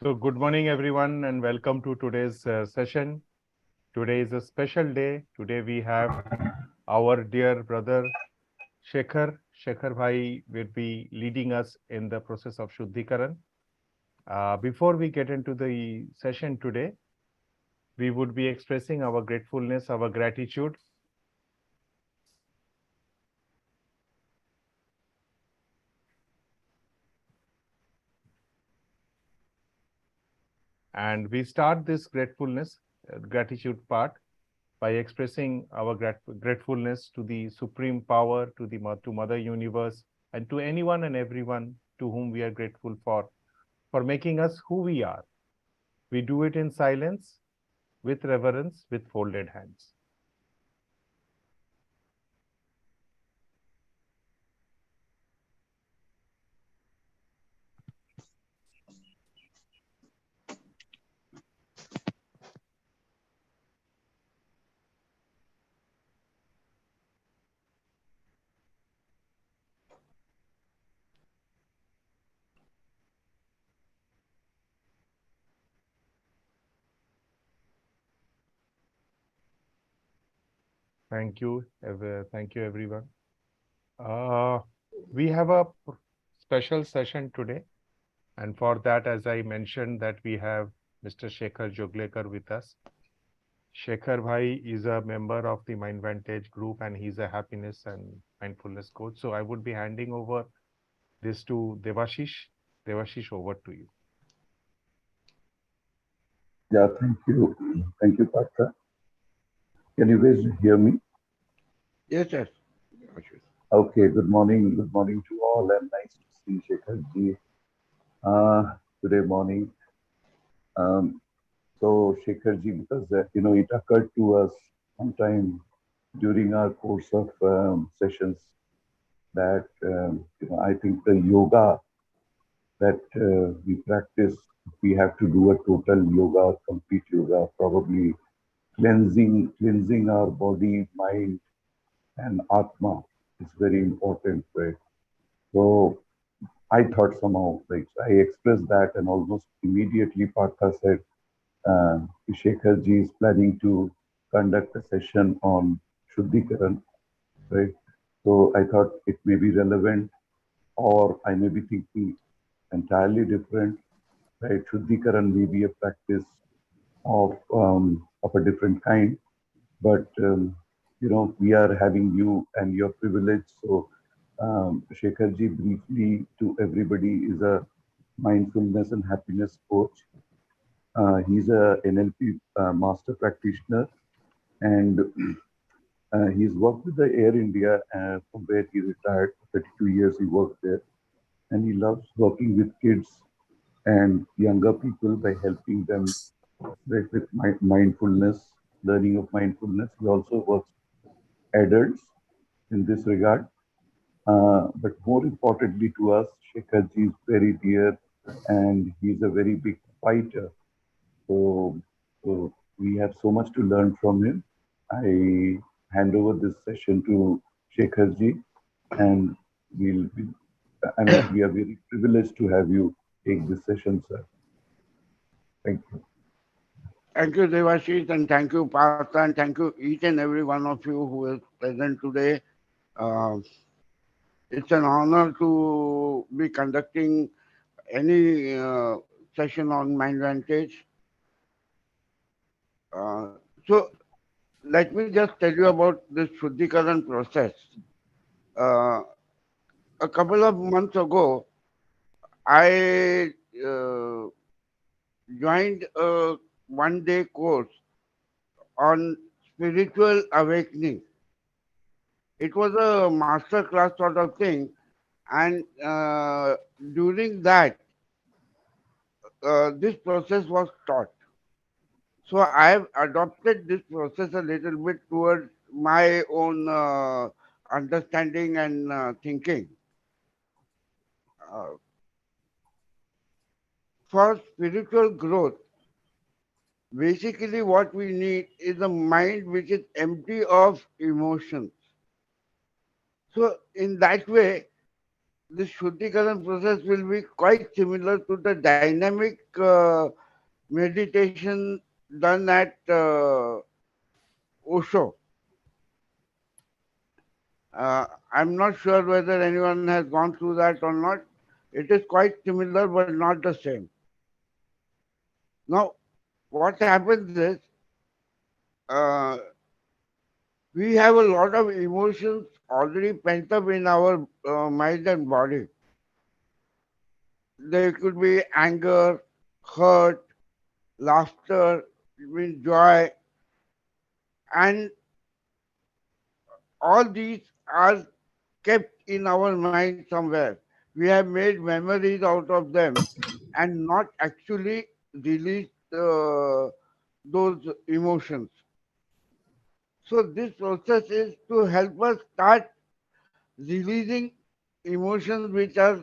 So, good morning, everyone, and welcome to today's session. Today is a special day. Today we have our dear brother Shekhar. Shekhar Bhai will be leading us in the process of Shhudhikaran. Before we get into the session today, we would be expressing our gratefulness, our gratitude. And we start this gratitude part by expressing our gratefulness to the supreme power, to Mother Universe, and to anyone and everyone to whom we are grateful for making us who we are. We do it in silence, with reverence, with folded hands. Thank you, everyone. Uh, we have a special session today, and for that, as I mentioned, that we have Mr. Shekhar Joglekar with us. Shekhar Bhai is a member of the Mind Vantage group and he's a happiness and mindfulness coach. So I would be handing over this to Devashish. Devashish, over to you. Yeah, thank you. Thank you, Patra. Can you guys hear me? Yes, yes. Okay, good morning. Good morning to all, and nice to see Shekhar ji today morning. Um, so, Shekhar ji, because it occurred to us sometime during our course of sessions that I think the yoga that we practice, we have to do a total yoga, complete yoga, probably cleansing our body, mind, and Atma is very important, right? So I thought somehow, like I expressed that, and almost immediately Partha said, Shekhar ji is planning to conduct a session on Shuddhikaran, right? So I thought it may be relevant, or I may be thinking entirely different, right? Shuddhikaran may be a practice of a different kind, but we are having you and your privilege. So, Shekharji, briefly to everybody, is a mindfulness and happiness coach. He's a NLP master practitioner, and he's worked with the Air India from where he retired. For 32 years, he worked there, and he loves working with kids and younger people by helping them with mindfulness, learning of mindfulness. He also works adults in this regard. But more importantly to us, Shekharji is very dear and he's a very big fighter. So, so we have so much to learn from him. I hand over this session to Shekharji, and we'll I mean, we are very privileged to have you take this session, sir. Thank you. Thank you, Devashish, and thank you, Partha, and thank you, each and every one of you who is present today. Uh, it's an honor to be conducting any session on Mind Vantage. So, let me just tell you about this Shuddhikaran process. Uh, a couple of months ago, I joined a 1 day course on spiritual awakening. It was a master class sort of thing, and during that, this process was taught. So I have adopted this process a little bit towards my own understanding and thinking. Uh, for spiritual growth, basically what we need is a mind which is empty of emotions. So in that way, this Shhudhikaran process will be quite similar to the dynamic meditation done at Osho. I'm not sure whether anyone has gone through that or not. It is quite similar, but not the same. Now, what happens is uh, we have a lot of emotions already pent up in our mind and body. There could be anger, hurt, laughter, even joy, and all these are kept in our mind somewhere. We have made memories out of them and not actually released those emotions. So this process is to help us start releasing emotions which are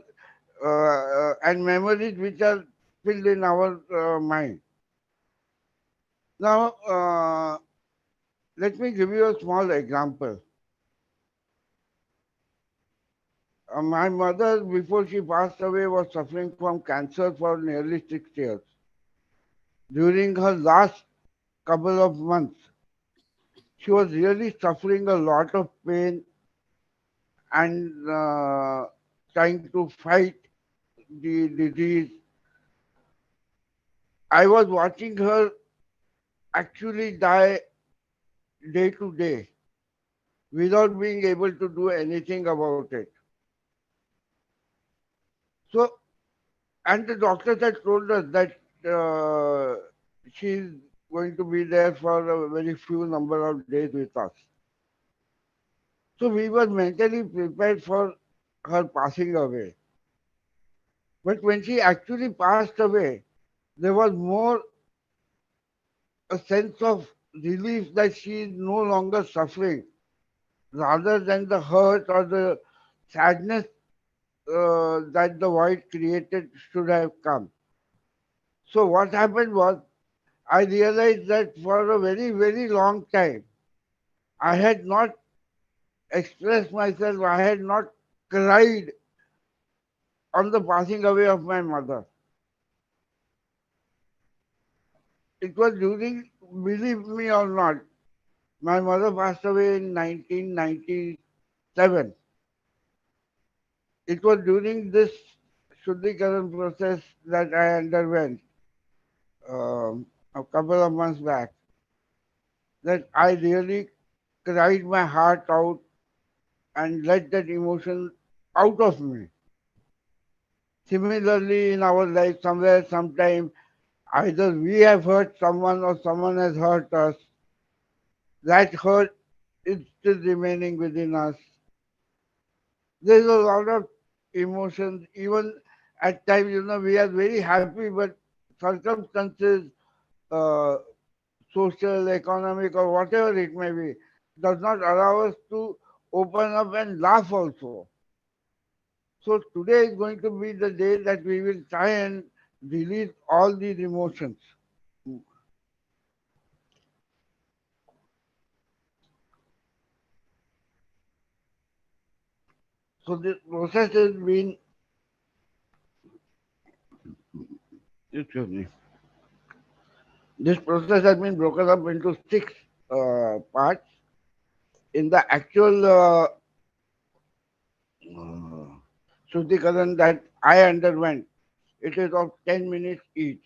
and memories which are filled in our mind. Now, let me give you a small example. My mother, before she passed away, was suffering from cancer for nearly 6 years. During her last couple of months, she was really suffering a lot of pain and trying to fight the disease. I was watching her actually die day to day without being able to do anything about it. So, and the doctors had told us that uh, she's going to be there for a very few number of days with us. So we were mentally prepared for her passing away. But when she actually passed away, there was more a sense of relief that she is no longer suffering rather than the hurt or the sadness that the void created should have come. So what happened was I realized that for a very, very long time, I had not expressed myself, I had not cried on the passing away of my mother. It was during, believe me or not, my mother passed away in 1997. It was during this Shhudhikaran process that I underwent a couple of months back that I really cried my heart out and let that emotion out of me. Similarly, in our life, somewhere, sometime, either we have hurt someone or someone has hurt us. That hurt is still remaining within us. There's a lot of emotions. Even at times, we are very happy, but circumstances, uh, social, economic, or whatever it may be, does not allow us to open up and laugh also. So today is going to be the day that we will try and release all these emotions. So this process has been, excuse me, this process has been broken up into six parts. In the actual Shruti that I underwent, it is of 10 minutes each.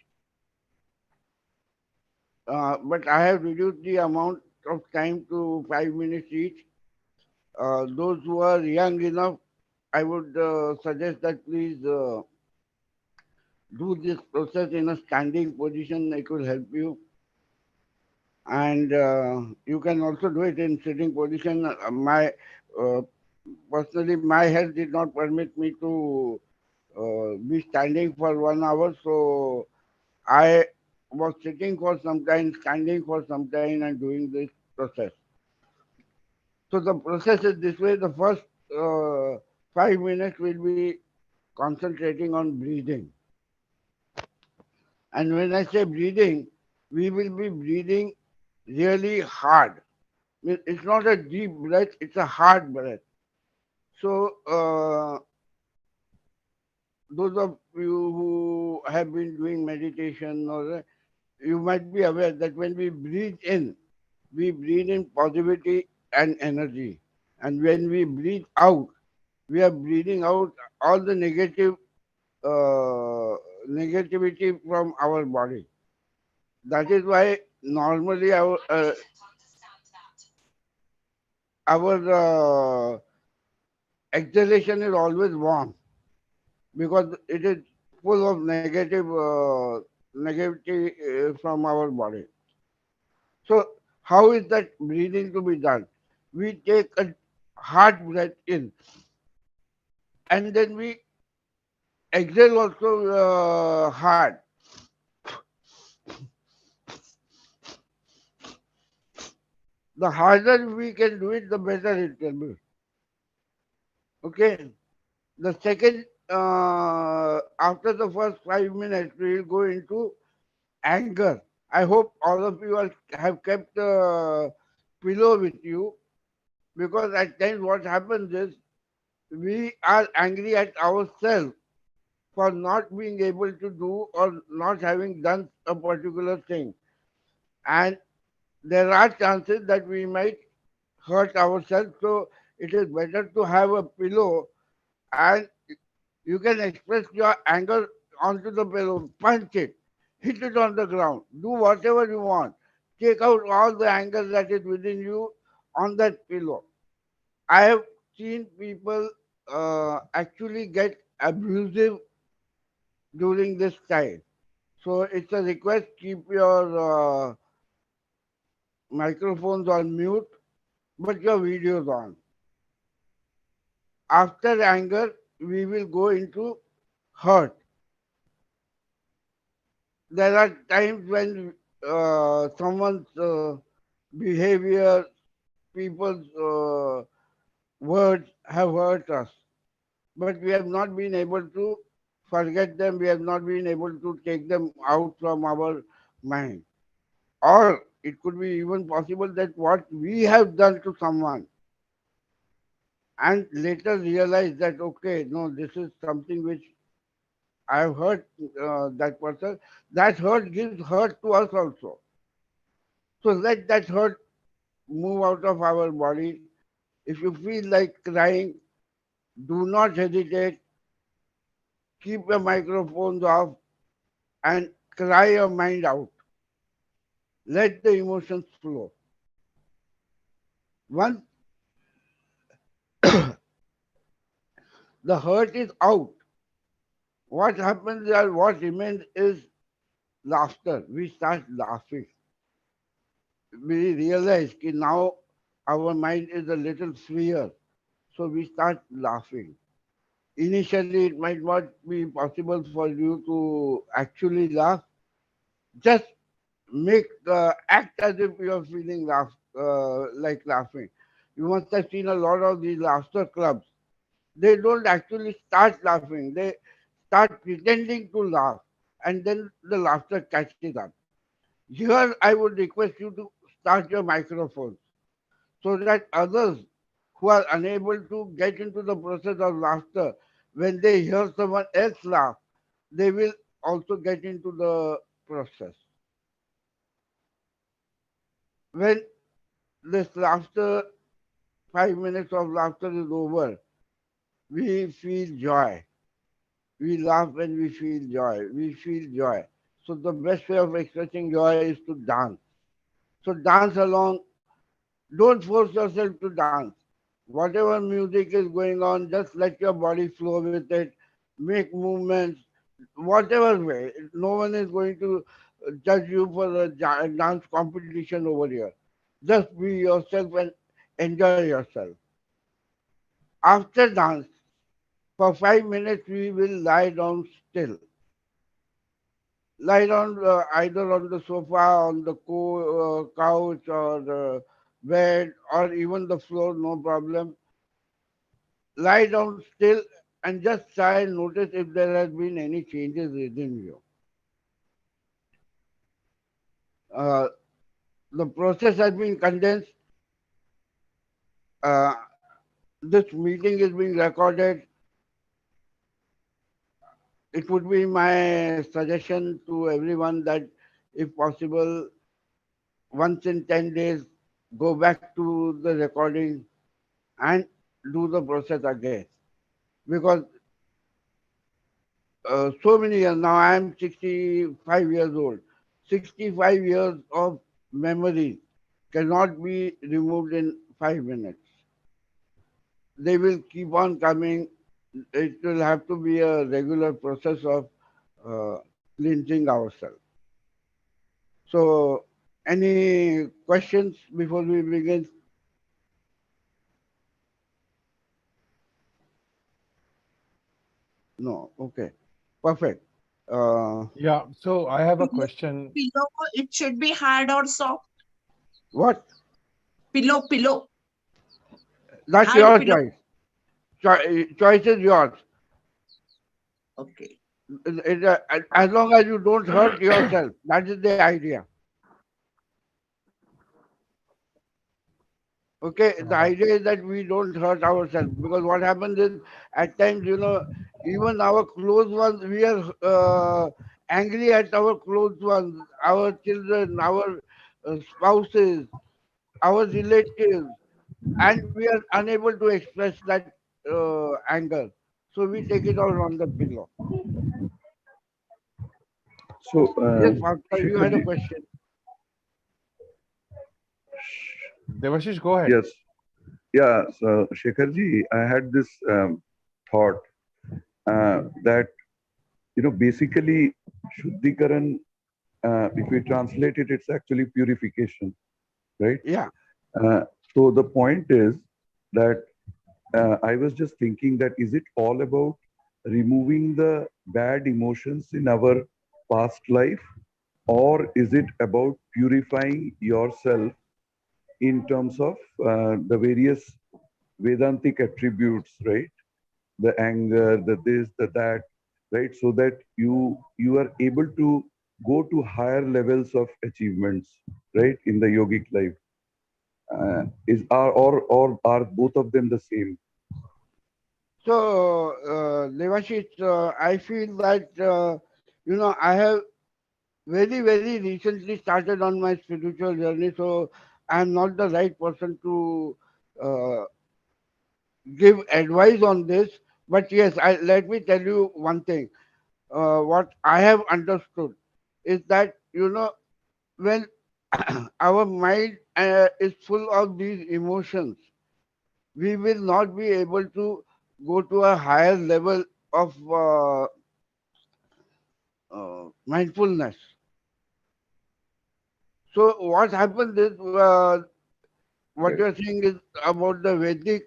But I have reduced the amount of time to 5 minutes each. Those who are young enough, I would suggest that please do this process in a standing position. It will help you. And you can also do it in sitting position. My uh, personally, my health did not permit me to be standing for 1 hour, so I was sitting for some time, standing for some time, and doing this process. So the process is this way. The first 5 minutes will be concentrating on breathing. And when I say breathing, we will be breathing really hard. It's not a deep breath, it's a hard breath. So those of you who have been doing meditation, or you might be aware that when we breathe in, we breathe in positivity and energy. And when we breathe out, we are breathing out all the uh, negativity from our body. That is why normally our exhalation is always warm because it is full of negativity from our body. So how is that breathing to be done? We take a hard breath in and then we exhale also hard. The harder we can do it, the better it can be. Okay. The second, after the first 5 minutes, we will go into anger. I hope all of you have kept a pillow with you because at times what happens is we are angry at ourselves for not being able to do or not having done a particular thing. And there are chances that we might hurt ourselves. So it is better to have a pillow and you can express your anger onto the pillow, punch it, hit it on the ground, do whatever you want. Take out all the anger that is within you on that pillow. I have seen people actually get abusive during this time. So it's a request, keep your microphones on mute, but your videos on. After anger, we will go into hurt. There are times when someone's behavior, people's words have hurt us, but we have not been able to forget them. We have not been able to take them out from our mind. Or it could be even possible that what we have done to someone and later realize that, okay, no, this is something which I have hurt that person. That hurt gives hurt to us also. So let that hurt move out of our body. If you feel like crying, do not hesitate. Keep your microphones off and cry your mind out. Let the emotions flow. Once the hurt is out, what happens or what remains is laughter. We start laughing. We realize that now our mind is a little freer. So we start laughing. Initially, it might not be possible for you to actually laugh. Just act as if you are feeling like laughing. You must have seen a lot of these laughter clubs. They don't actually start laughing. They start pretending to laugh, and then the laughter catches up. Here, I would request you to start your microphones so that others who are unable to get into the process of laughter, when they hear someone else laugh, they will also get into the process. When this laughter, 5 minutes of laughter is over, we feel joy. We laugh when we feel joy. We feel joy. So the best way of expressing joy is to dance. So dance along. Don't force yourself to dance. Whatever music is going on, just let your body flow with it. Make movements, whatever way. No one is going to judge you for a dance competition over here. Just be yourself and enjoy yourself. After dance, for 5 minutes, we will lie down still. Lie down either on the sofa, on the couch, or the bed, or even the floor, no problem. Lie down still and just try and notice if there has been any changes within you. Uh, the process has been condensed. Uh, this meeting is being recorded. it would be my suggestion to everyone that if possible, once in 10 days, go back to the recording and do the process again. Because so many years now, I am 65 years old. 65 years of memory cannot be removed in 5 minutes. They will keep on coming. It will have to be a regular process of uh, cleansing ourselves. So, any questions before we begin? No. Okay. Perfect. Uh, Yeah, so I have a Pillow, question. pillow, it should be hard or soft. what? Pillow, That's hard your pillow. choice. Choice is yours. Okay. As long as you don't hurt yourself, that is the idea. Okay, the Uh, idea is that we don't hurt ourselves because what happens is at times, even our close ones, we are angry at our close ones, our children, our spouses, our relatives, and we are unable to express that anger. So we take it out on the pillow. So, Yes, Partha, you had a Shekharji, question. Devashish, go ahead. yes, yeah. So, Shekharji, I had this thought that basically, Shuddhikaran, if we translate it, it's actually purification, right? Yeah. Uh, so the point is that I was just thinking that is it all about removing the bad emotions in our past life, or is it about purifying yourself in terms of the various Vedantic attributes, right? The anger, the this, the that, right? So that you are able to go to higher levels of achievements, right, in the yogic life. Is are or are both of them the same? So, Devashish, I feel that, I have very, very recently started on my spiritual journey, so I'm not the right person to uh, give advice on this. But yes, let me tell you one thing. What I have understood is that, when our mind is full of these emotions, we will not be able to go to a higher level of mindfulness. So what happens is, what Right. you're saying is about the Vedic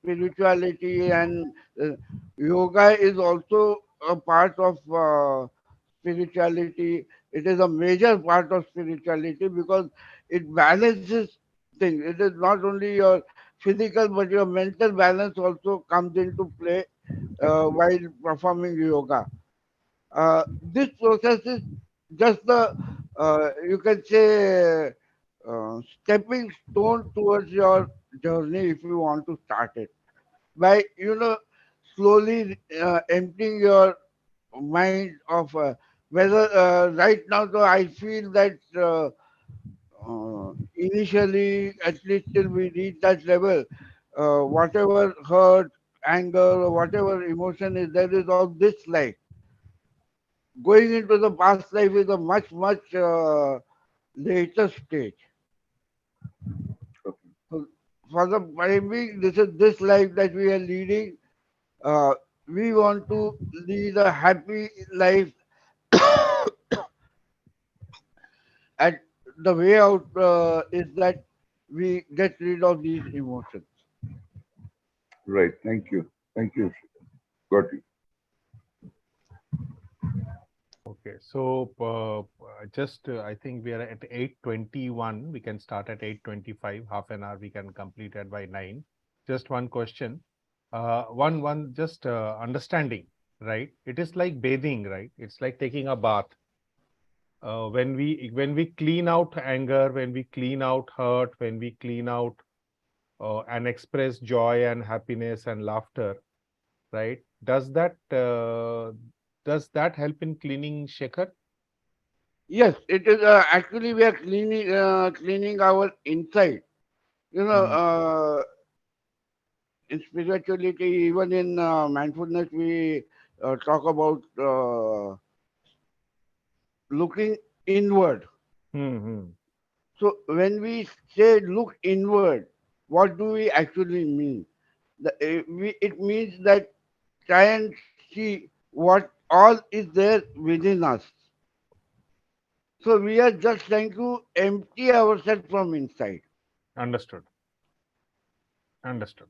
spirituality, and uh, yoga is also a part of spirituality. It is a major part of spirituality because it balances things. It is not only your physical but your mental balance also comes into play while Absolutely. performing yoga. This process is just the, you can say, stepping stone towards your journey if you want to start it. By, slowly emptying your mind of whether right now, though, I feel that initially, at least till we reach that level, whatever hurt, anger, or whatever emotion is there is of this life. Going into the past life is a much, much later stage. Okay. So for the time being, this is this life that we are leading. Uh, we want to lead a happy life, and the way out is that we get rid of these emotions. Right. Thank you. Thank you. Got you. Okay, so just I think we are at 8:21. We can start at 8:25. Half an hour we can complete it by 9. Just one question. One just understanding, right? It is like bathing, right? It's like taking a bath. When we clean out anger, when we clean out hurt, when we clean out and express joy and happiness and laughter, right? Does that does that help in cleaning, Shekhar? Yes, it is actually we are cleaning our inside. You know, Hmm. in spirituality, even in mindfulness, we talk about looking inward. Hmm. So when we say look inward, what do we actually mean? It means that try and see what all is there within us. So we are just trying to empty ourselves from inside. Understood. Understood.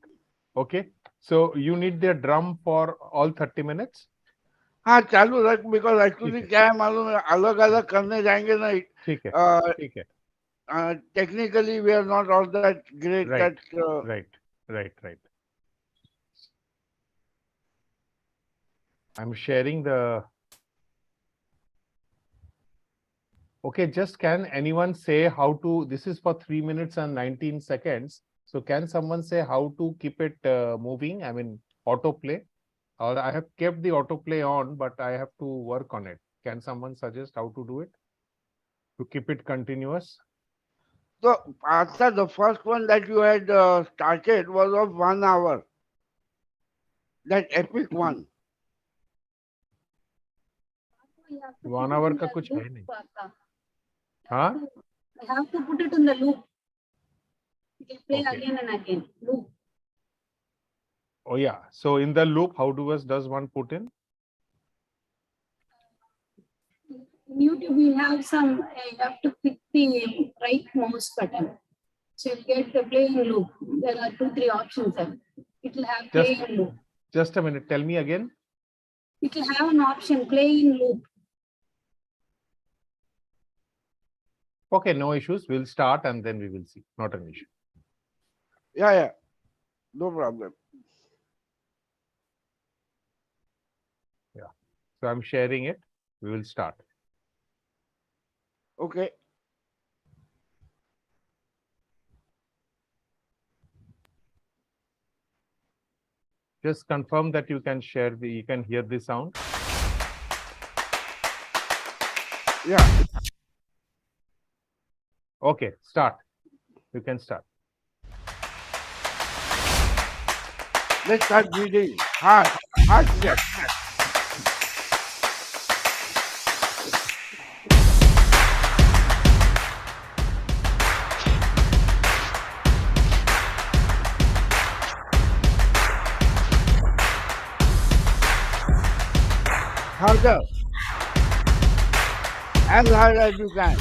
Okay. So you need the drum for all 30 minutes? हाँ चालू रख because ठीक actually है, क्या है मालूम है अलग अलग करने जाएंगे ना ठीक है, ठीक है. Technically we are not all that great Right, that right, right, right. I'm sharing the. Okay, just can anyone say how to? This is for 3 minutes and 19 seconds. So can someone say how to keep it moving? I mean, autoplay. Or I have kept the autoplay on, but I have to work on it. Can someone suggest how to do it to keep it continuous? so after the first one that you had started was of 1 hour, that epic one. You have to 1 hour put का it in कुछ the है loop, नहीं. Partha. हाँ? I have to put it in the loop. You can play Okay. again and again. Loop. Oh yeah. So in the loop, how does one put in? In YouTube, we have some, you have to click the right mouse button. So you get the play in loop. There are 2, 3 options there. It will have play Just in loop. just a minute. Tell me again. It will have an option play in loop. Okay, no issues. We'll start and then we will see. Not an issue. Yeah, no problem. Yeah. So I'm sharing it. We will start. Okay. Just confirm that you can you can hear the sound. Yeah. Okay, start. You can start. Let's start breathing hard step. Harder. As hard as you can.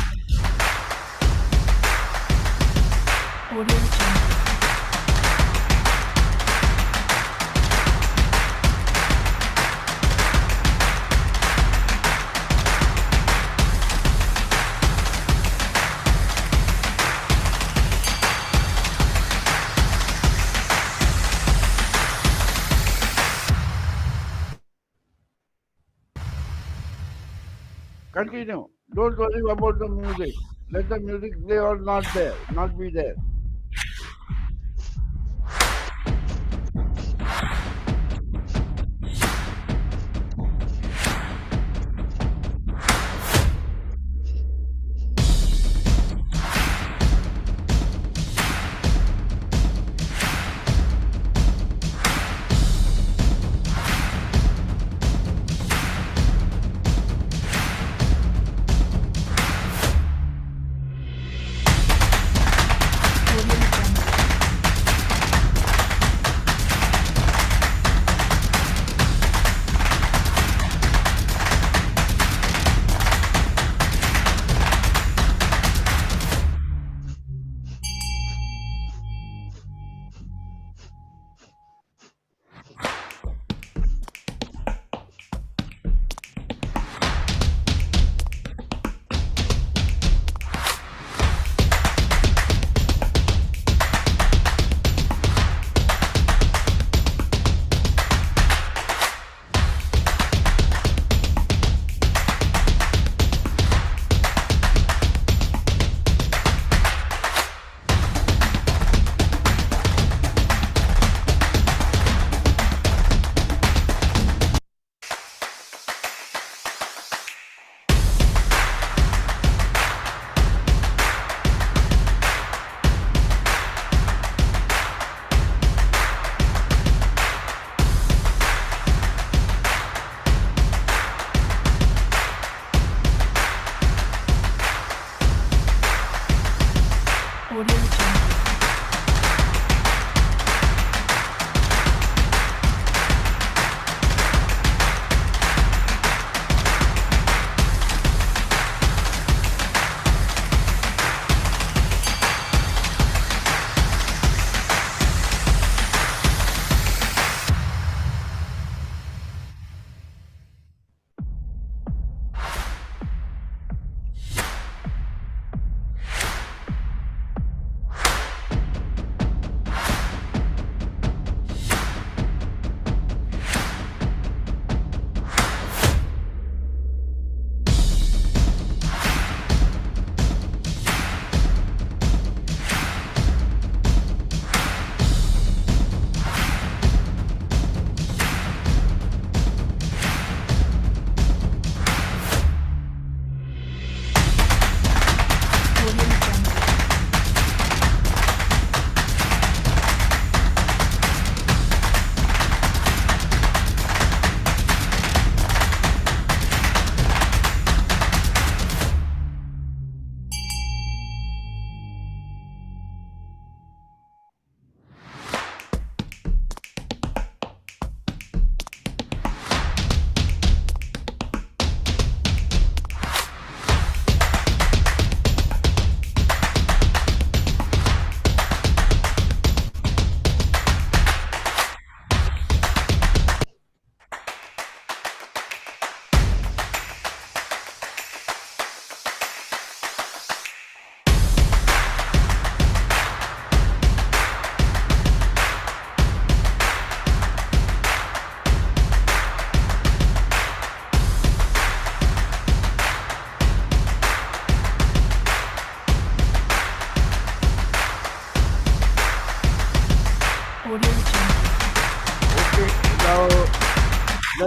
Continue. Don't worry about the music. Let the music play or not be there.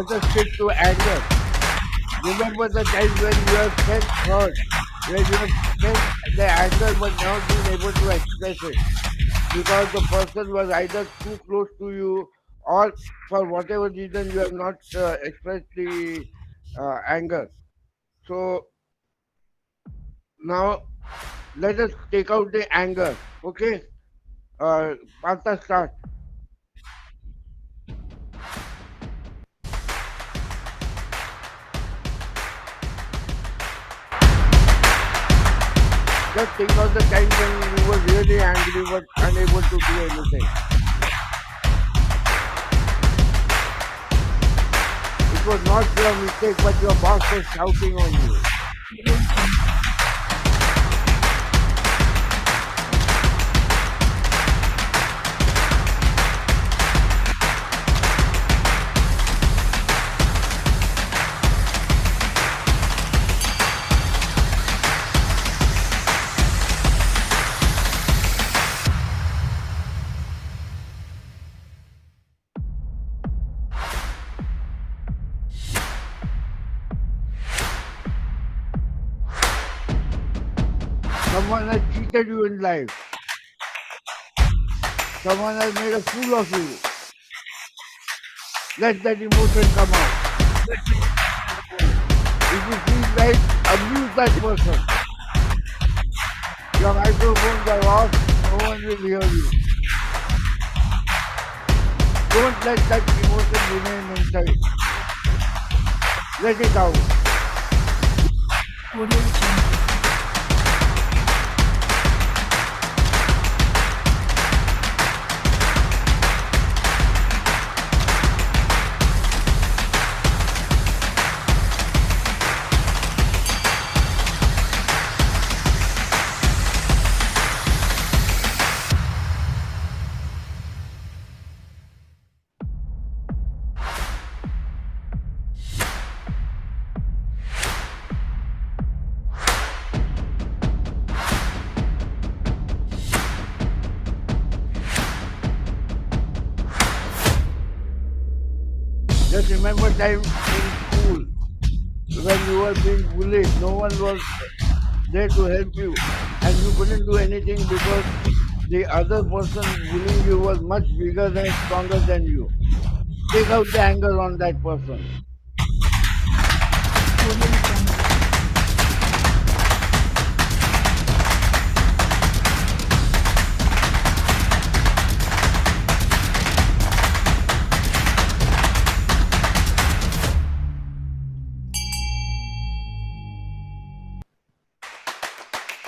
let us stick to anger. Remember the time when you have felt hurt, when you have felt the anger but not been able to express it because the person was either too close to you or for whatever reason you have not expressed the anger. So now let us take out the anger. Okay? Partha, start. Just think of the time when you were really angry but unable to do anything. It was not your mistake, but your boss was shouting on you. Someone has cheated you in life. Someone has made a fool of you. Let that emotion come out. If you feel like abuse that person, your microphones are off, no one will hear you. Don't let that emotion remain inside. Let it out. Just remember time in school when you were being bullied, no one was there to help you and you couldn't do anything because the other person bullying you was much bigger and stronger than you. Take out the anger on that person.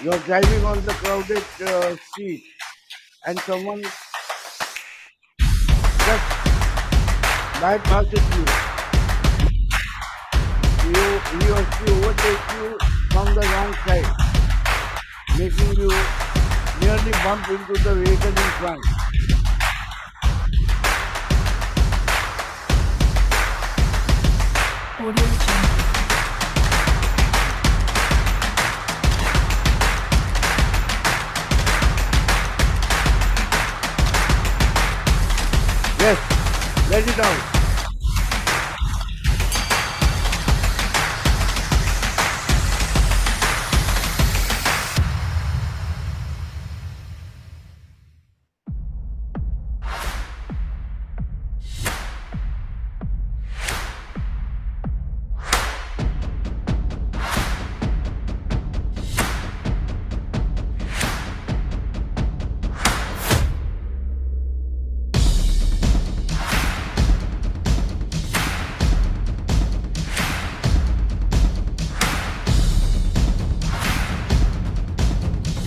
You're driving on the crowded street and someone just bypasses you. He or she overtakes you from the wrong side, making you nearly bump into the vehicle in front. Yes, let it out.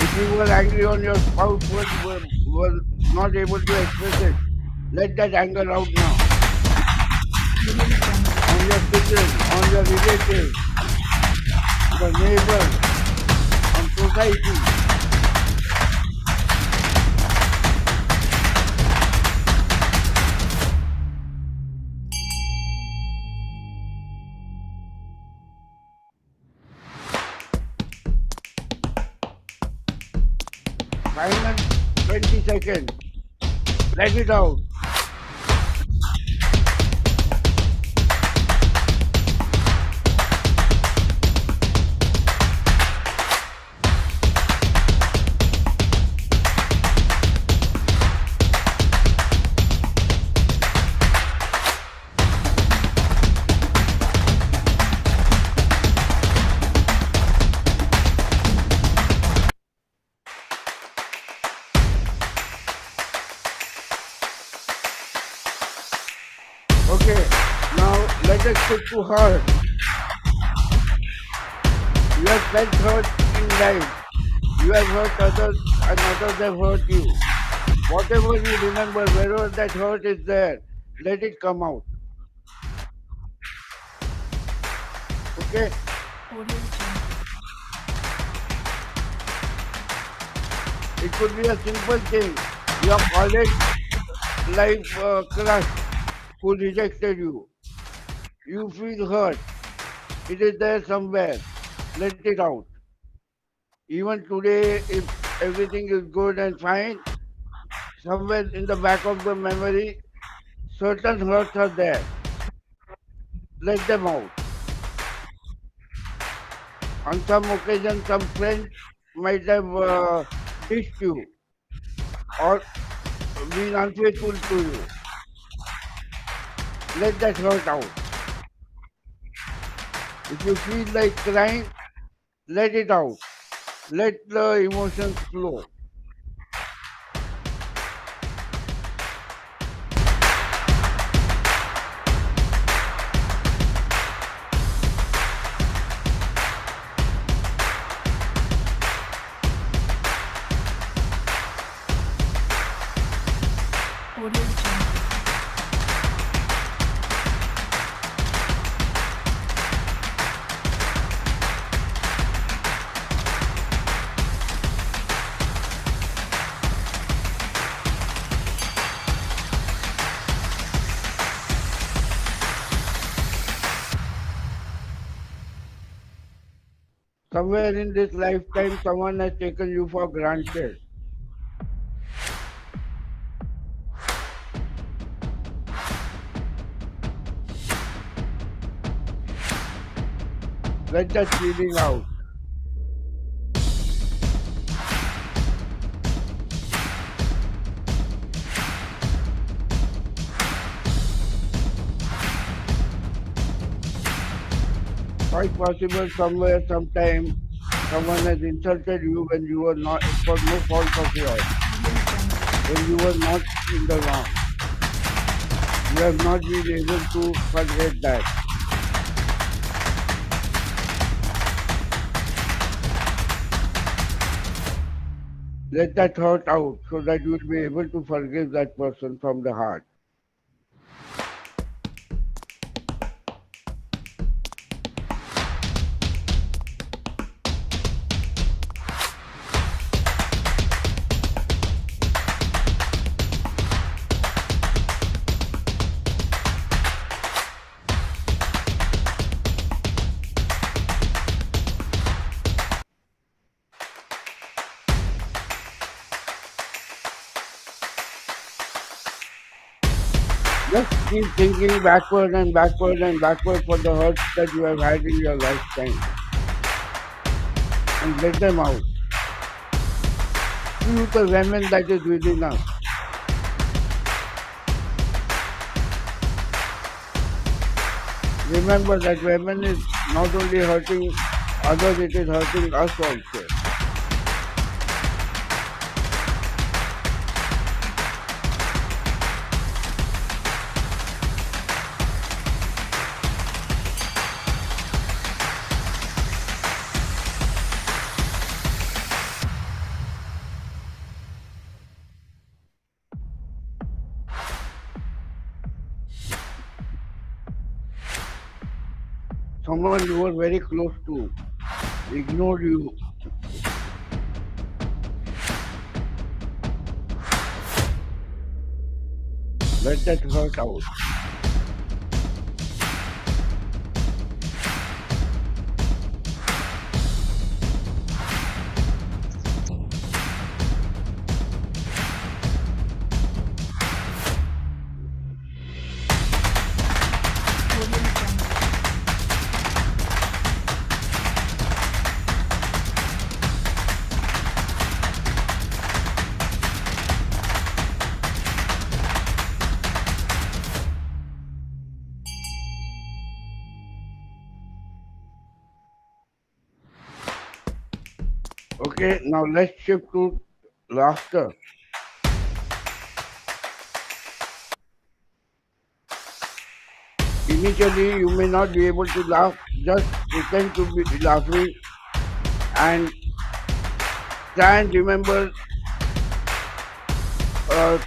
If you were angry on your spouse were not able to express it, let that anger out now. On your children, on your relatives, your neighbors, on society. Final 20 seconds. Let it out. rejected to hurt. You have felt hurt in life. You have hurt others and others have hurt you. Whatever you remember, wherever that hurt is there, let it come out. Okay? It could be a simple thing. Your college life crush who rejected you. You feel hurt. It is there somewhere. Let it out. Even today, if everything is good and fine, somewhere in the back of the memory, certain hurts are there. Let them out. On some occasion, some friend might have dished you or been unfaithful to you. Let that hurt out. If you feel like crying, let it out. Let the emotions flow. Somewhere in this lifetime, someone has taken you for granted. Let that feeling out. Quite possible somewhere, sometime, someone has insulted you when you were not, for no fault of yours, when you were not in the wrong. You have not been able to forget that. Let that hurt out so that you will be able to forgive that person from the heart. Just keep thinking backward and backward and backward for the hurts that you have had in your lifetime. And let them out. Feel the venom that is within us. Remember that venom is not only hurting others, it is hurting us also. Someone you were very close to ignored you. Let that hurt out. Okay, now let's shift to laughter. Initially, you may not be able to laugh, just pretend to be laughing and try and remember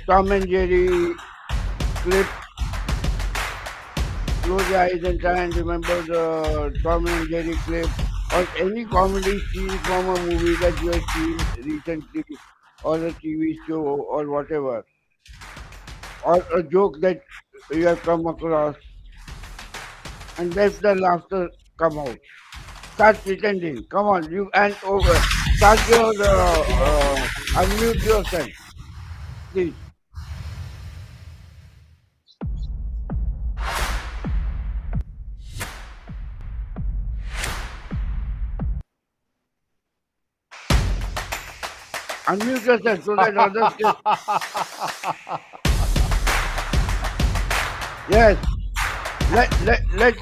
Tom and Jerry clip. Close your eyes and try and remember the Tom and Jerry clip or any comedy scene from a movie that you have seen recently or a TV show or whatever, or a joke that you have come across and let the laughter come out. Start pretending. Come on, you and over. Start your unmute yourself, please. Unmute yourself so that others can. Yes. Let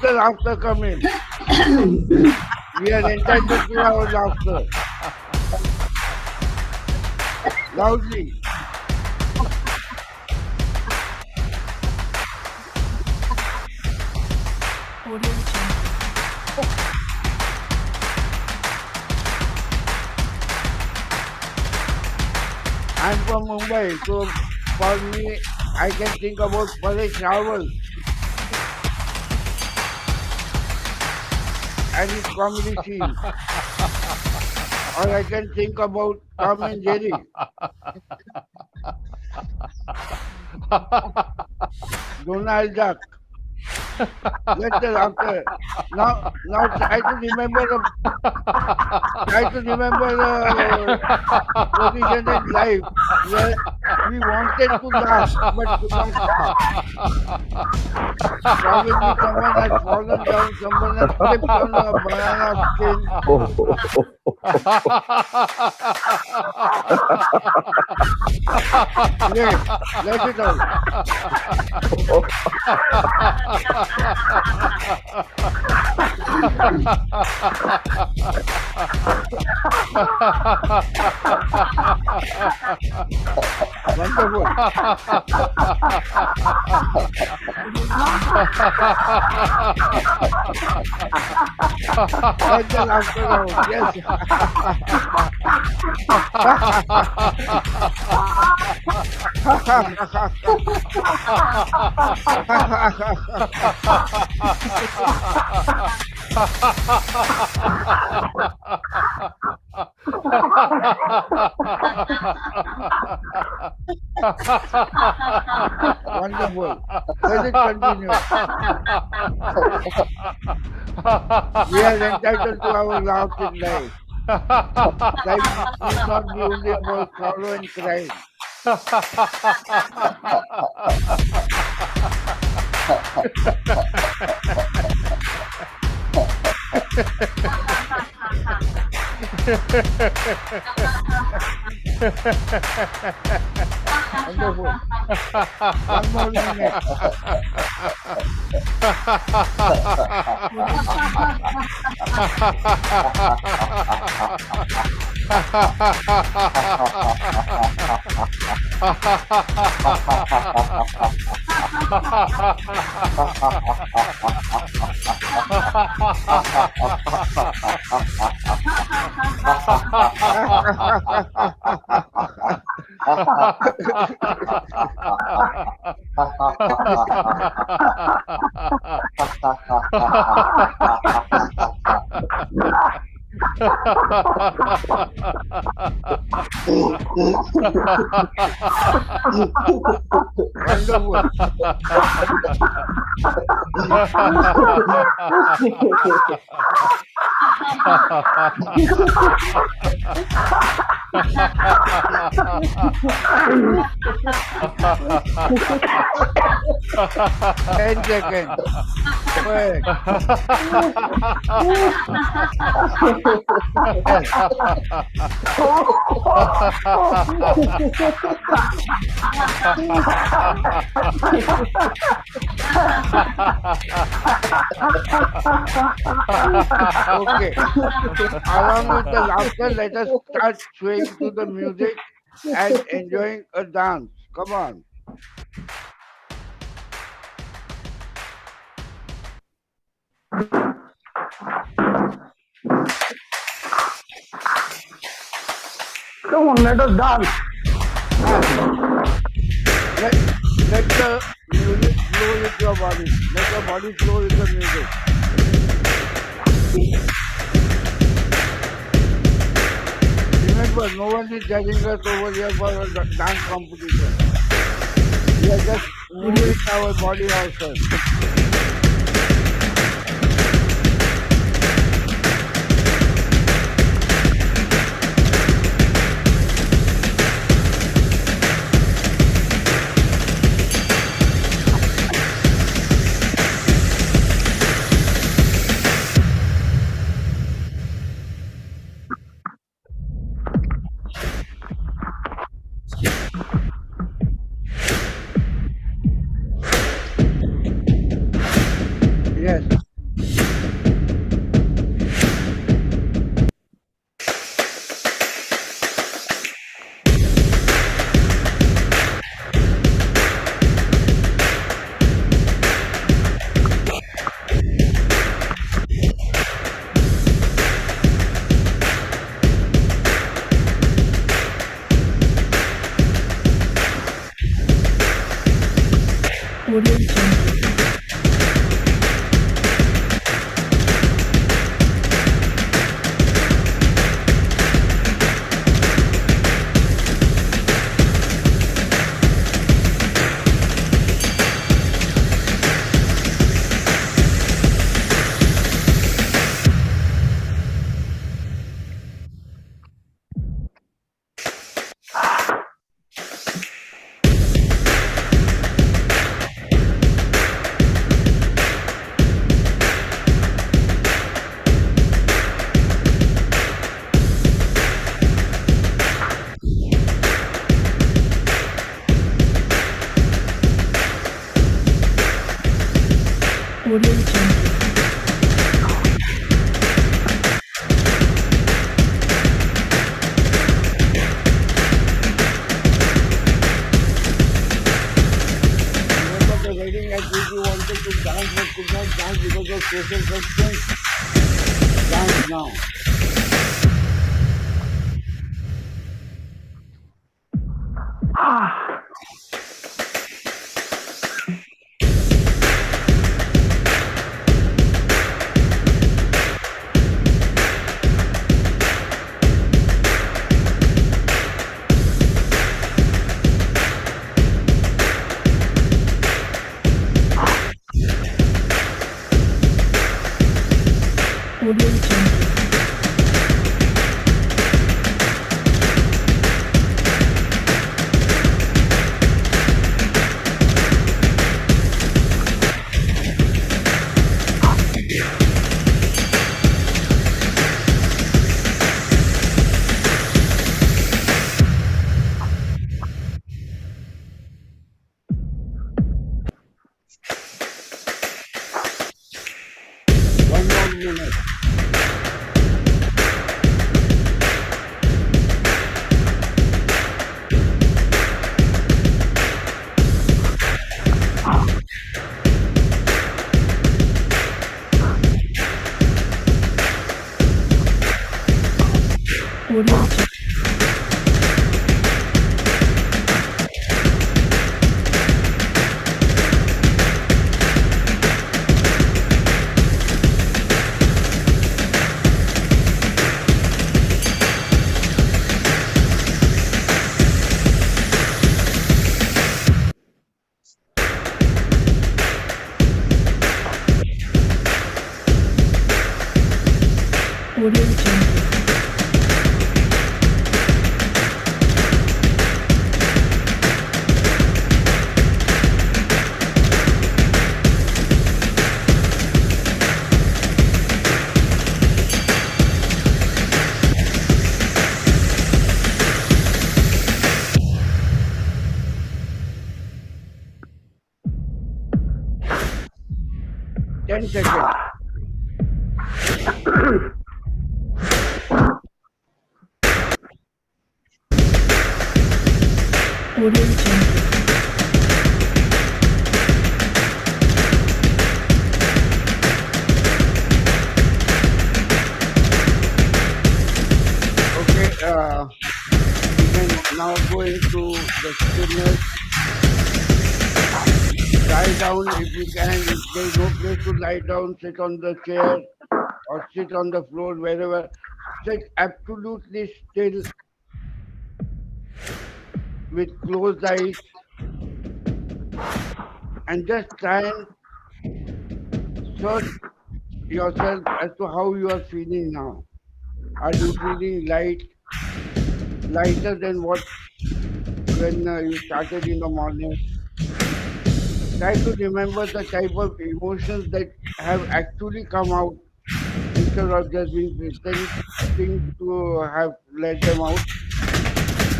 the laughter come in. We are entitled to our laughter. Loudly. I'm from Mumbai, so for me, I can think about Paresh Rawal and his comedy scene. Or I can think about Tom and Jerry. Donald Duck. Let the laughter. Now try to remember the position in life where we wanted to laugh but could not laugh. Probably someone has fallen down, someone has slipped on a banana skin. Great, let it out. Wonderful. Let the laughter out. Yes. Wonderful. Let it continue. We are entitled to our laughs in life. Life need not be only about sorrow and crying. Wonderful. One more minute. Wonderful. Ten seconds. Go ahead. Okay. Along with the laughter, let us start swaying to the music and enjoying a dance. Come on. Come on, let us dance. Let the music flow with your body. Let your body flow with the music. Remember, no one is judging us over here for a dance competition. We are just moving our body ourselves. Yes. Audio Jungle. Audio Jungle. Remember the wedding at which you wanted to dance but could not dance because of social constraints? Dance now. Audio Jungle. One more minute. Audio Jungle. Audio Jungle. Ten seconds. Audio Jungle. we can now go into the stillness. Lie down if you can. If there is no place to lie down, sit on the chair or sit on the floor, wherever. Sit absolutely still with closed eyes and just try and search yourself as to how you are feeling now. Are you feeling lighter than what when you started in the morning? Try to remember the type of emotions that have actually come out instead of just being pretending to have let them out,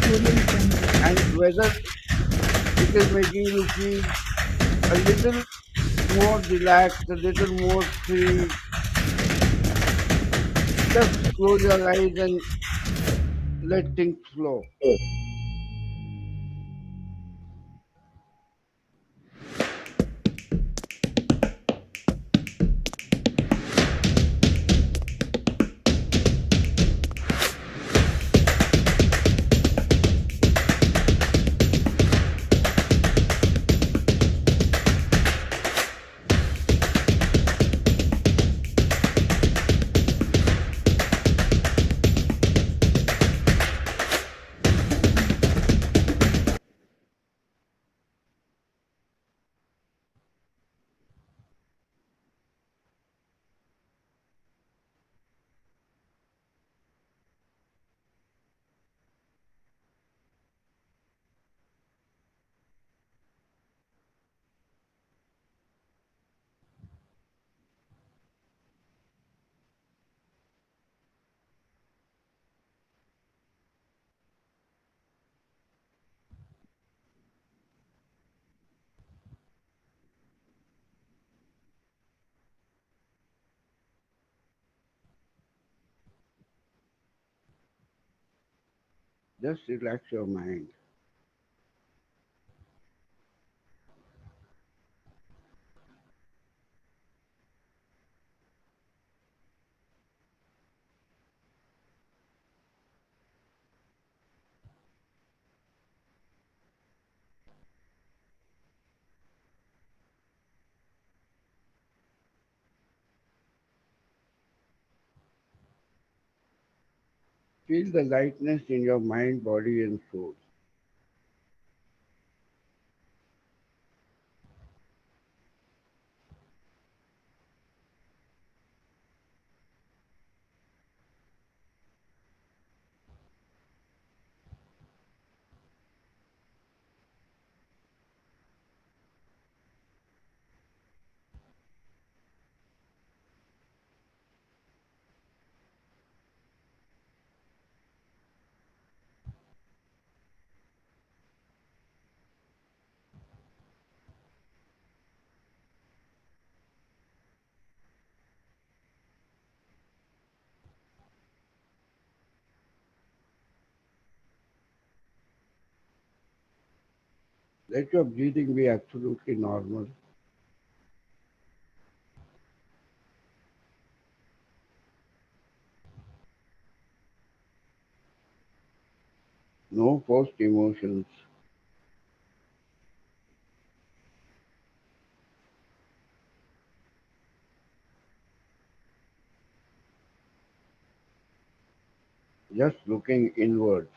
Audio Jungle. and whether it is making you feel a little more relaxed, a little more free. Just close your eyes and let things flow. Just relax your mind. Feel the lightness in your mind, body, and soul. Let your breathing be absolutely normal. No forced emotions. Just looking inwards.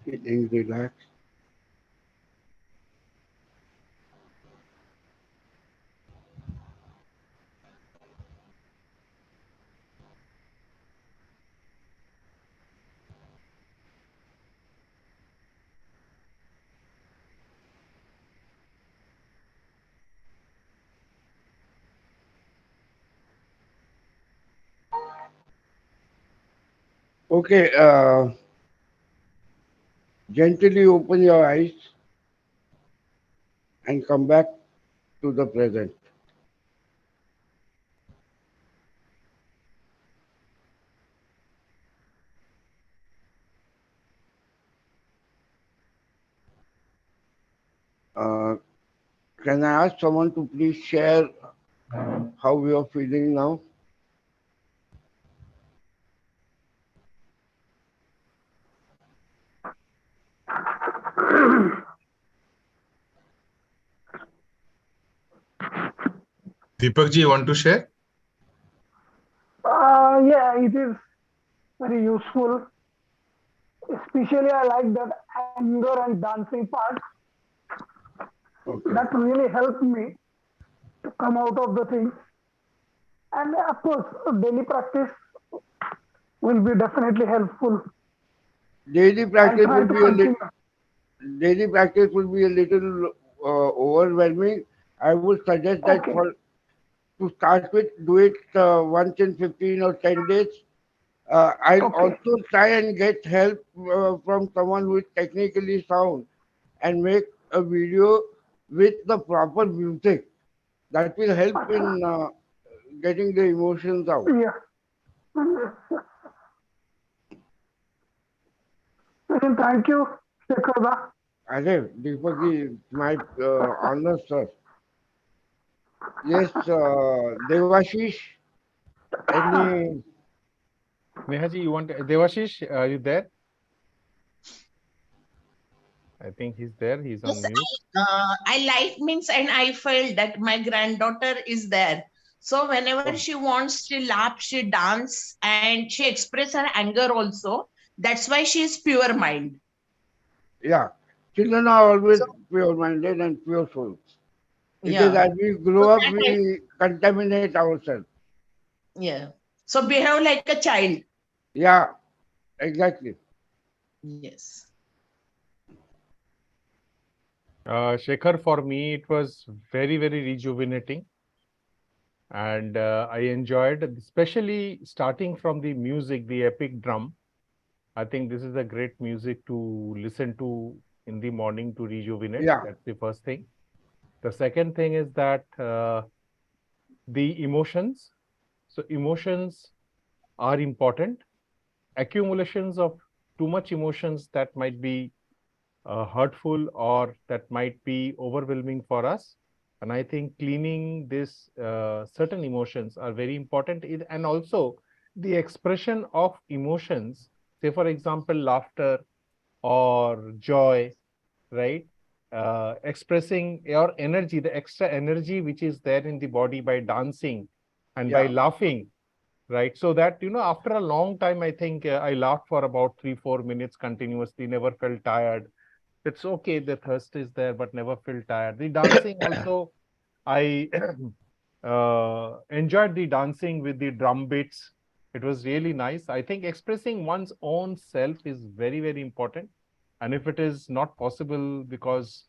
Getting relaxed. Okay, gently open your eyes and come back to the present. Uh, can I ask someone to please share how we are feeling now? Deepak ji, you want to share? Yeah, it is very useful. Especially, I like that anger and dancing part. Okay. That really helped me to come out of the thing. And of course, daily practice will be definitely helpful. Daily I'll practice try will to be a continue. daily practice will be a little overwhelming. I would suggest that Okay, for to start with, do it once in 15 or 10 days. I'll okay, also try and get help from someone who is technically sound and make a video with the proper music. That will help in getting the emotions out. yeah. And thank you, Shekhar. Ajay, Deepak ji, my honor, sir. Yes, Devashish, any, Nehaji, you want Devashish, are you there? I think he's there. He's on Yes, mute. I like means, and I felt that my granddaughter is there. So whenever Oh, she wants, she laughs, she dance, and she express her anger also. That's why she is pure mind. yeah, children are always So pure-minded and pure souls. It is yeah, as we so grow up, that I, we contaminate ourselves. yeah. So behave like a child. Yeah, exactly. Yes. Shekhar, for me, it was very, very rejuvenating. And I enjoyed, especially starting from the music, the epic drum. I think this is a great music to listen to in the morning to rejuvenate. Yeah, That's the first thing. The second thing is that the emotions. So emotions are important. Accumulations of too much emotions that might be hurtful or that might be overwhelming for us. And I think cleaning this certain emotions are very important. And also the expression of emotions, say for example, laughter or joy, right? Expressing your energy, the extra energy which is there in the body by dancing and by yeah, laughing, right? So that, after a long time, I think I laughed for about 3-4 minutes continuously, never felt tired. It's okay, the thirst is there, but never feel tired. The dancing also, I enjoyed the dancing with the drum beats. It was really nice. I think expressing one's own self is very, very important. And if it is not possible because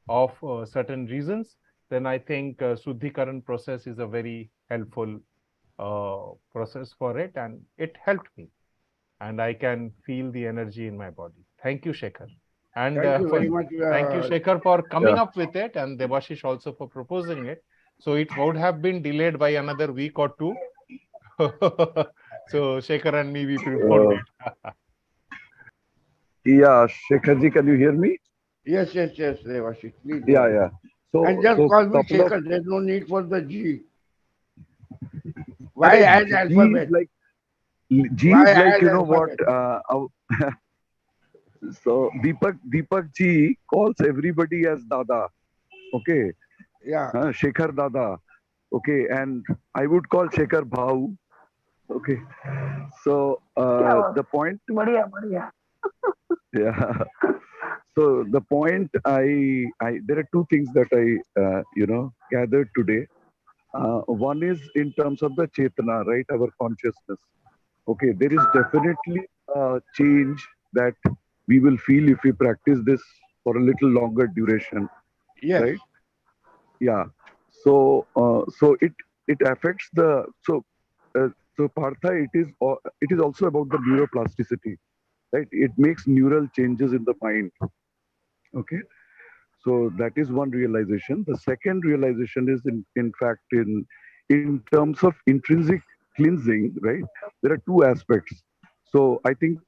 of certain reasons, then I think Shhudhikaran process is a very helpful process for it, and it helped me. And I can feel the energy in my body. Thank you, Shekhar. And thank you for very much. thank you, Shekhar, for Yeah. coming up with it, and Devashish also for proposing it. So it would have been delayed by another week or two. So Shekhar and me, we preponed Uh, it. yeah, Shekharji, can you hear me? Yes, yes, yes, Devashi, please go Yeah, ahead. yeah. And So, just so call me couple of Shekhar, there's no need for the G. Why Arey, add G is alphabet? like G Why is like, add you know what? alphabet? So Deepak Ji calls everybody as Dada. Okay, Yeah, Shekhar Dada. Okay, and I would call Shekhar Bhau. Okay, so क्या बात? the point बढ़िया बढ़िया. Yeah. So the point there are two things that I gathered today. One is in terms of the chetana, right? Our consciousness. Okay, there is definitely a change that we will feel if we practice this for a little longer duration, Yes. right? Yeah. So it affects the uh, so Partha, it is also about the neuroplasticity, right? It makes neural changes in the mind. Okay. So that is one realization. The second realization is in fact in terms of intrinsic cleansing, right? There are two aspects. So I think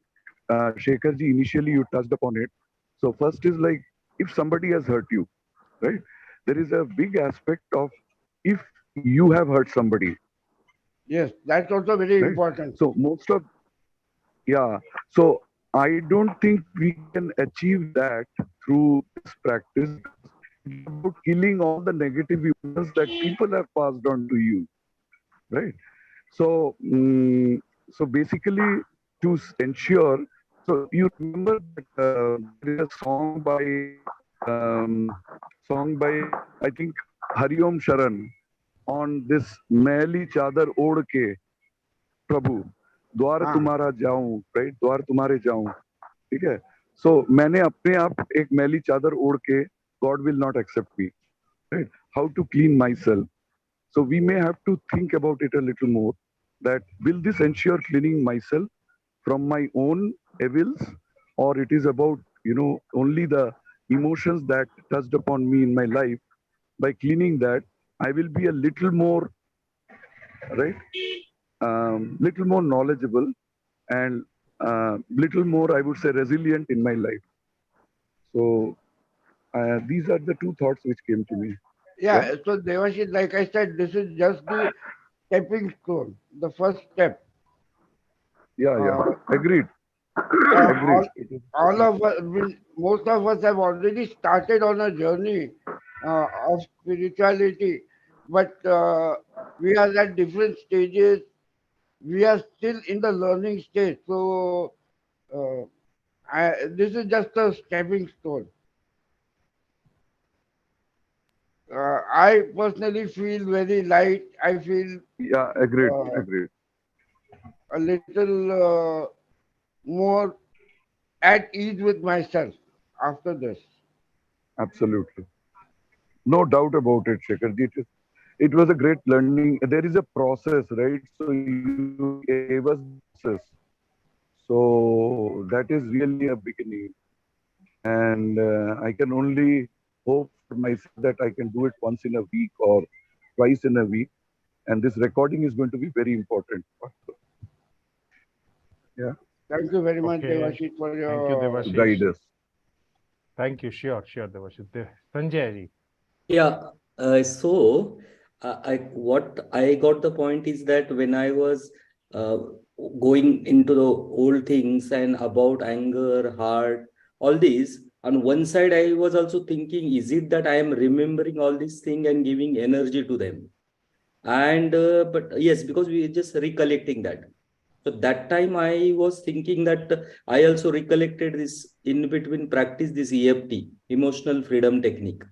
Shekharji, initially you touched upon it. So first is like if somebody has hurt you, right? There is a big aspect of if you have hurt somebody, Yes. That's also very right? important. So most of yeah. So I don't think we can achieve that through this practice because it is about killing all the negative emotions that people have passed on to you, right? So, so basically, to ensure, so you remember that there is a song by I think Hari Om Sharan on this मैली चादर ओढ़ के प्रभु द्वार Ah. तुम्हारा जाऊं, right? द्वार तुम्हारे जाऊं, ठीक है? सो मैंने अपने आप एक मैली चादर ओढ़ के God will not accept me, right? How to clean myself. So we may have to think about it a little more that will this ensure cleaning myself from my own evils, or it is about, only the emotions that touched upon me in my life. By cleaning that, I will be a little more, right? Little more knowledgeable and little more, I would say, resilient in my life. So these are the two thoughts which came to me. Yeah, Yeah. So Devashit, like I said, this is just the stepping stone, the first step. yeah. Uh, Agreed. Agreed. all, It is all of us, most of us have already started on a journey of spirituality, but we are at different stages. We are still in the learning stage. So uh, this is just a stepping stone. I personally feel very light. I feel yeah. Agreed. uh, Agreed. a little more at ease with myself after this. Absolutely. No doubt about it, Shekhar. It was a great learning. There is a process, right? So you gave us the process. So that is really a beginning. And I can only hope for myself that I can do it once in a week or twice in a week. And this recording is going to be very important. Yeah, Thank you very much, Okay. Devashit, for Thank you, your. to Devashish. guide us. Thank you. Sure, Devashish. Sanjay ji. Yeah, so I what I got the point is that when I was uh, going into the old things and about anger, heart, all these, on one side I was also thinking, is it that I am remembering all these things and giving energy to them? And but yes, because we are just recollecting that. So that time I was thinking that I also recollected this in between practice this EFT, emotional freedom technique.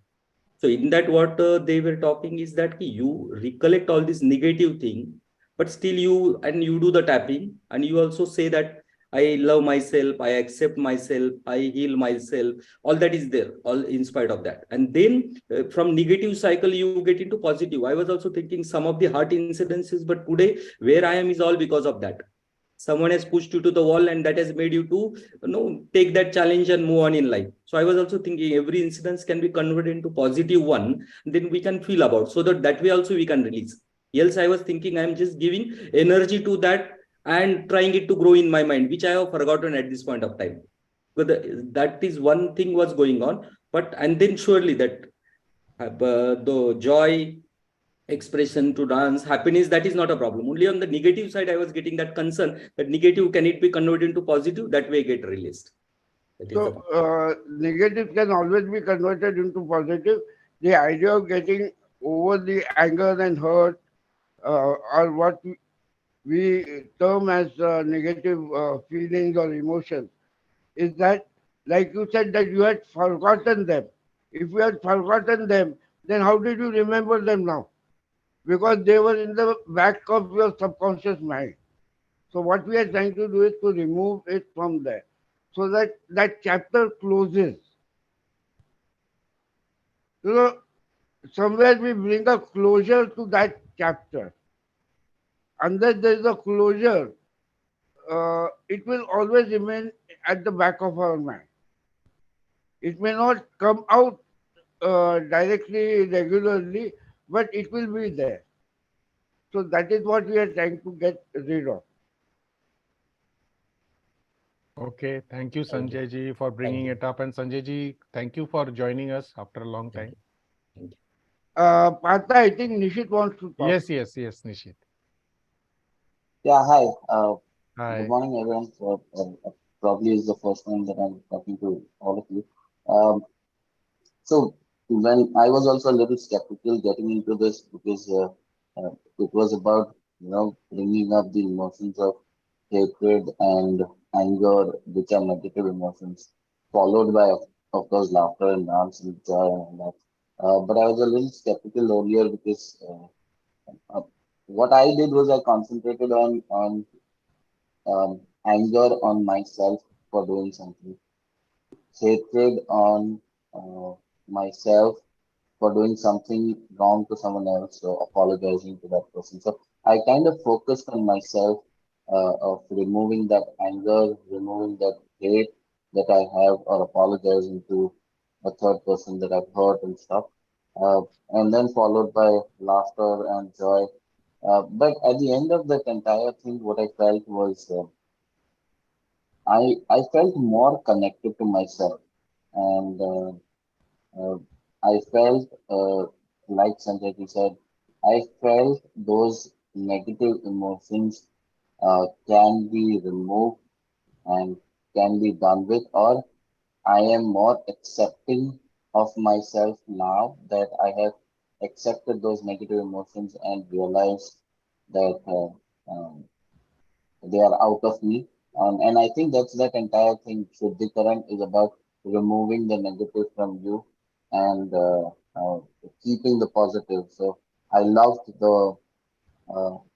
So in that, what they were talking is that you recollect all this negative thing, but still you do the tapping and you also say that I love myself, I accept myself, I heal myself. All that is there, all in spite of that. And then from negative cycle you get into positive. I was also thinking some of the heart incidences, but today where I am is all because of that. Someone has pushed you to the wall and that has made you to take that challenge and move on in life. So I was also thinking every incident can be converted into positive one, then we can feel about, so that way also we can release. Else I was thinking I'm just giving energy to that and trying it to grow in my mind, which I have forgotten at this point of time. But that is one thing was going on. But and then surely that the joy expression to dance happiness, that is not a problem. Only on the negative side I was getting that concern that negative, can it be converted into positive, that way get released. That is the So point. negative can always be converted into positive. The idea of getting over the anger and hurt, or what we term as negative feelings or emotions, is that Like you said that you had forgotten them. If you had forgotten them, then how did you remember them now? Because they were in the back of your subconscious mind. So what we are trying to do is to remove it from there, so that that chapter closes. You know, somewhere we bring a closure to that chapter. Unless there is a closure, it will always remain at the back of our mind. It may not come out directly, regularly, but it will be there. So that is what we are trying to get rid of. Okay, thank you, Thank you. Sanjay ji, for bringing you. it up. And Sanjay ji, thank you for joining us after a long Thank time. you. Thank you. Partha, I think Nishit wants to talk. Yes, yes, yes, Nishit. Yeah, hi. Good Hi. morning, everyone. Probably is the first time that I'm talking to all of you. Um, so when I was also a little skeptical getting into this because it was about bringing up the emotions of hatred and anger, which are negative emotions, followed by of course laughter and dance and joy and all that. But I was a little skeptical earlier because what I did was I concentrated on anger on myself for doing something, hatred on myself for doing something wrong to someone else, so apologizing to that person. So I kind of focused on myself of removing that anger, removing that hate that I have, or apologizing to a third person that I've hurt and stuff. Uh, and then followed by laughter and joy. But at the end of that entire thing, what I felt was I felt more connected to myself, and I felt like Sanjay ji said, I felt those negative emotions can be removed and can be done with, or I am more accepting of myself now that I have accepted those negative emotions and realized that they are out of me. And I think that's that entire thing. Shhudhikaran is about removing the negative from you and keeping the positive. So I loved the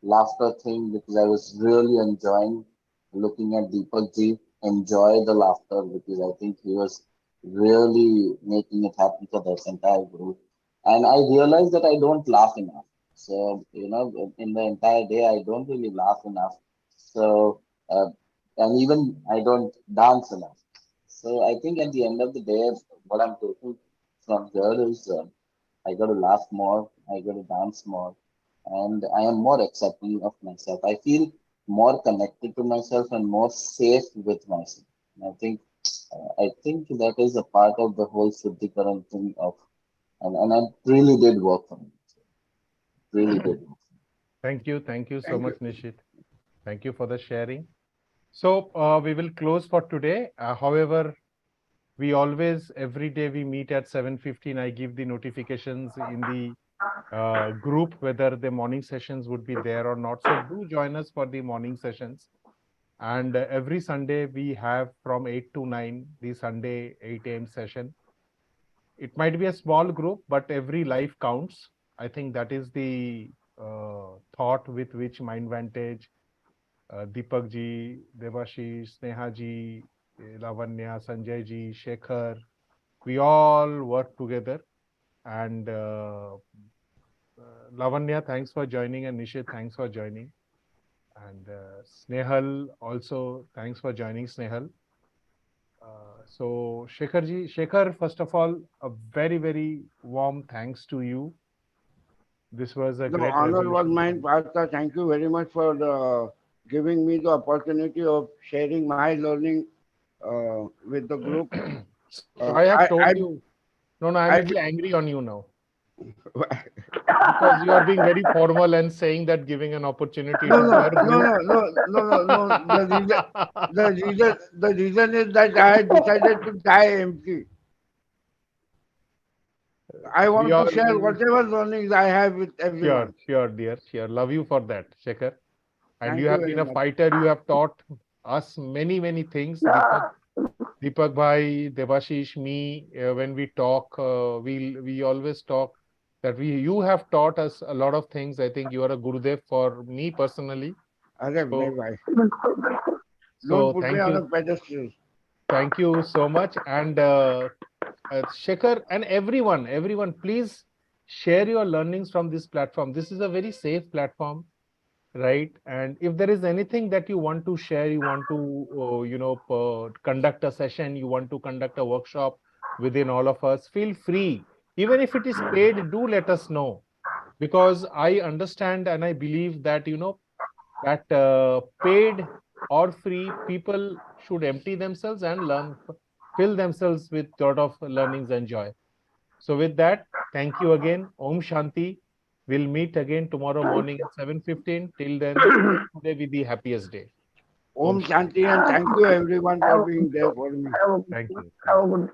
laughter thing because I was really enjoying looking at Deepak ji enjoy the laughter because I think he was really making it happen for this entire group. And I realized that I don't laugh enough. So, in the entire day, I don't really laugh enough. So, and even I don't dance enough. So, I think at the end of the day, what I'm taking from here is I got to laugh more, I got to dance more, and I am more accepting of myself. I feel more connected to myself and more safe with myself. And I think that is a part of the whole Shruddhikaran thing of, and it really did work for me. Really did work. Thank you so Thank much, you. Nishit. Thank you for the sharing. So we will close for today. However, we always, every day we meet at 7:15. I give the notifications in the group whether the morning sessions would be there or not. So do join us for the morning sessions. And every Sunday we have from 8 to 9 the Sunday 8 a.m. session. It might be a small group, but every life counts. I think that is the thought with which Mind Vantage, Deepak ji, Devashish, Sneha ji, Lavanya, Sanjay ji, Shekhar, we all work together. And Lavanya, thanks for joining, and Nishit, thanks for joining. And Snehal also, thanks for joining, Snehal. So Shekhar ji, Shekhar, first of all, a very, very warm thanks to you. This was a The great honor was resolution for mine, you. Partha. Thank you very much for giving me the opportunity of sharing my learning with the group. So I have I, told I, you, no, I'm a I, little angry on you now because you are being very formal and saying that giving an opportunity no, to no, your no, group. no, no, no, no, no. The reason is that I had decided to die empty. I We want to all share whatever learnings I have with sure, everyone. sure, dear, sure. Love you for that, Shekhar. And you Thank you have very been a much. fighter. You have taught us many, many things. Yeah, Deepak Deepak bhai, Devashish, me, when we talk, we always talk that you have taught us a lot of things. I think you are a Gurudev for me personally. अरे So, नहीं भाई, don't so put me on a pedestal. thank you so much. And Shekhar and everyone, please share your learnings from this platform. This is a very safe platform, right? And if there is anything that you want to share, you want to conduct a session, you want to conduct a workshop within all of us, feel free. Even if it is paid, do let us know, because I understand and I believe that that paid or free, people should empty themselves and fill themselves with lot of learnings and joy. So with that, thank you again. Om Shanti. We'll meet again tomorrow morning at 7:15. Till then, today be the happiest day. Om Shanti, and thank you everyone for being there for me. Thank you. Have a good day.